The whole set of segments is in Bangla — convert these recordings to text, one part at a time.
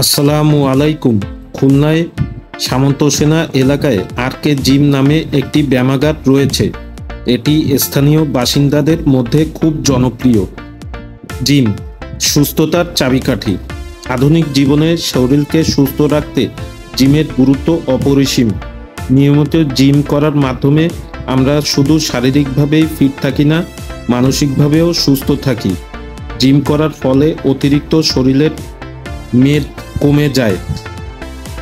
আসসালামু আলাইকুম। খুলনায় সামন্ত সেনা এলাকায় আরকে জিম নামে একটি ব্যায়ামাগার রয়েছে। এটি স্থানীয় বাসিন্দাদের মধ্যে খুব জনপ্রিয়। জিম সুস্থতার চাবিকাঠি। আধুনিক জীবনে শরীরকে সুস্থ রাখতে জিমের গুরুত্ব অপরিসীম। নিয়মিত জিম করার মাধ্যমে আমরা শুধু শারীরিকভাবেই ফিট থাকি না, মানসিকভাবেও সুস্থ থাকি। জিম করার ফলে অতিরিক্ত শরীরের মেদ কমে যায়,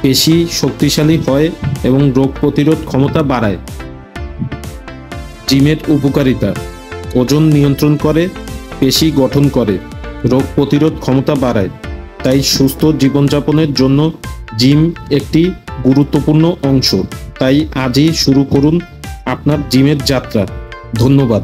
পেশি শক্তিশালী হয় এবং রোগ প্রতিরোধ ক্ষমতা বাড়ায়। জিমের উপকারিতা: ওজন নিয়ন্ত্রণ করে, পেশি গঠন করে, রোগ প্রতিরোধ ক্ষমতা বাড়ায়। তাই সুস্থ জীবনযাপনের জন্য জিম একটি গুরুত্বপূর্ণ অংশ। তাই আজই শুরু করুন আপনার জিমের যাত্রা। ধন্যবাদ।